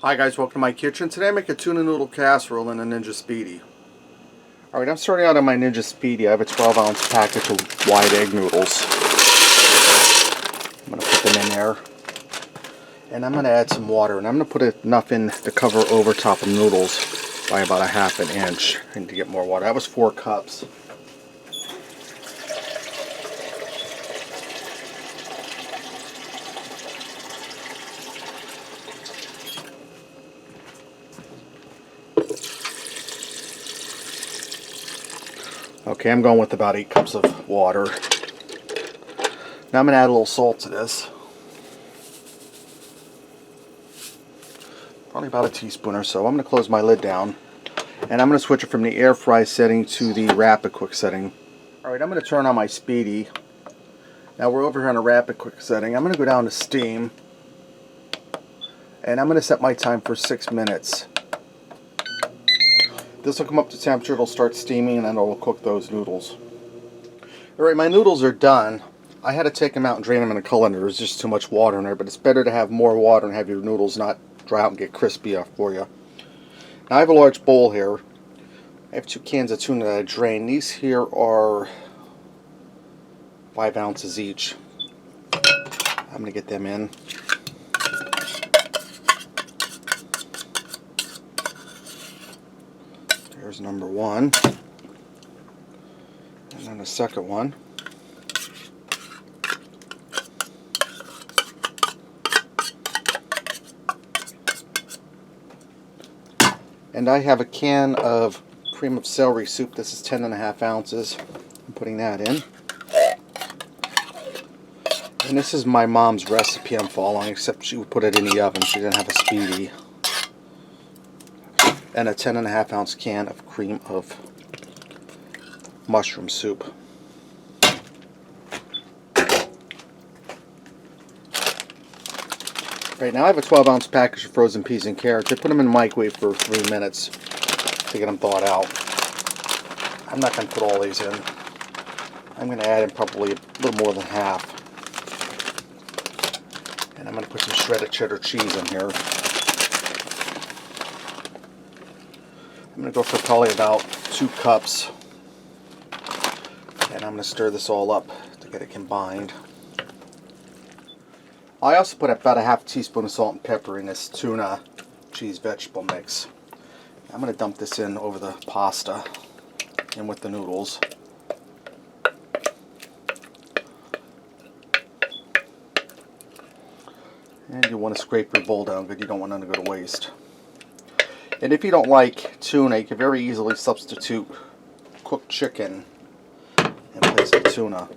Hi guys, welcome to my kitchen. Today I make a tuna noodle casserole in a Ninja Speedi. Alright, I'm starting out on my Ninja Speedi. I have a 12-ounce package of wide egg noodles. I'm going to put them in there. And I'm going to add some water. And I'm going to put enough in to cover over top of noodles by about a ½ inch. I need to get more water. That was 4 cups. Okay, I'm going with about 8 cups of water. Now I'm going to add a little salt to this. Probably about a teaspoon or so. I'm going to close my lid down. And I'm going to switch it from the air fry setting to the rapid quick setting. Alright, I'm going to turn on my Speedi. Now we're over here on a rapid quick setting. I'm going to go down to steam. And I'm going to set my time for 6 minutes. This will come up to temperature, it'll start steaming, and then it'll cook those noodles. Alright, my noodles are done. I had to take them out and drain them in a colander. There's just too much water in there, but it's better to have more water and have your noodles not dry out and get crispy for you. Now I have a large bowl here. I have 2 cans of tuna that I drained. These here are 5 ounces each. I'm going to get them in. There's number 1. And then the second one. And I have a can of cream of celery soup. This is 10½ ounces. I'm putting that in. And this is my mom's recipe I'm following, except she would put it in the oven. She didn't have a Speedi. And a 10½ ounce can of cream of mushroom soup. Right now I have a 12-ounce package of frozen peas and carrots. I put them in the microwave for 3 minutes to get them thawed out. I'm not going to put all these in. I'm going to add in probably a little more than half. And I'm going to put some shredded cheddar cheese in here. I'm going to go for probably about 2 cups. And I'm going to stir this all up to get it combined. I also put about a ½ teaspoon of salt and pepper in this tuna cheese vegetable mix. I'm going to dump this in over the pasta and with the noodles. And you want to scrape your bowl down because you don't want none to go to waste. And if you don't like tuna, you can very easily substitute cooked chicken in place of tuna.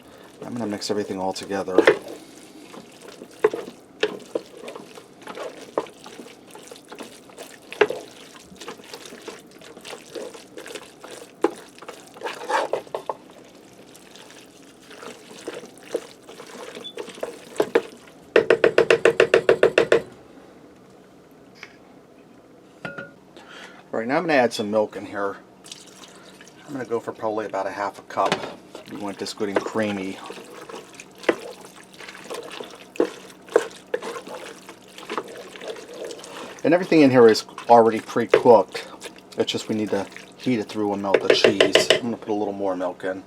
I'm going to mix everything all together. Alright, now I'm going to add some milk in here. I'm going to go for probably about a ½ cup. We want this good and creamy. And everything in here is already pre-cooked. It's just we need to heat it through and melt the cheese. I'm going to put a little more milk in.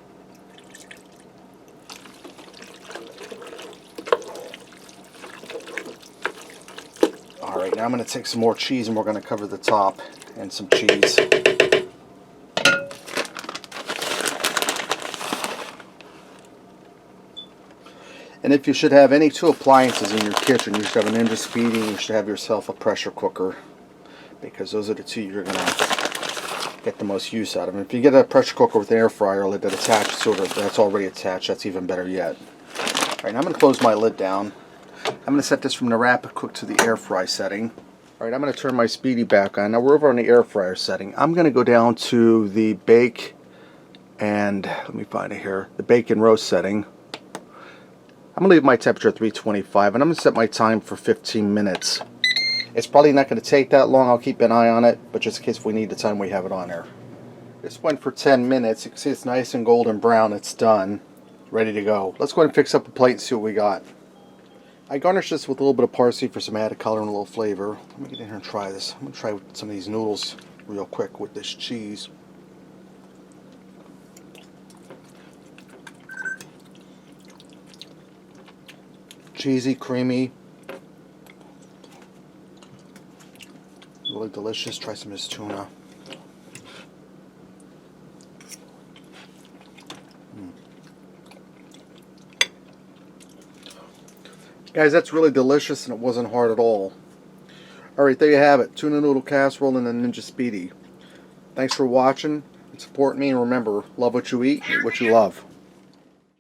Alright, now I'm going to take some more cheese and we're going to cover the top and some cheese. And if you should have any 2 appliances in your kitchen, you should have an Ninja Speedi and you should have yourself a pressure cooker, because those are the 2 you're going to get the most use out of. And if you get a pressure cooker with an air fryer lid that attaches to it, that's already attached, that's even better yet. Alright, now I'm going to close my lid down. I'm going to set this from the rapid cook to the air fry setting. Alright, I'm going to turn my Speedi back on. Now we're over on the air fryer setting. I'm going to go down to the bake and, let me find it here, the bake and roast setting. I'm going to leave my temperature at 325 and I'm going to set my time for 15 minutes. It's probably not going to take that long. I'll keep an eye on it, but just in case we need the time, we have it on there. This went for 10 minutes. You can see it's nice and golden brown. It's done. Ready to go. Let's go ahead and fix up a plate and see what we got. I garnish this with a little bit of parsley for some added color and a little flavor. Let me get in here and try this. I'm going to try some of these noodles real quick with this cheese. Cheesy, creamy. Really delicious. Try some of this tuna. Guys, that's really delicious and it wasn't hard at all. Alright, there you have it. Tuna Noodle Casserole and the Ninja Speedi. Thanks for watching and supporting me. And remember, love what you eat, eat what you love.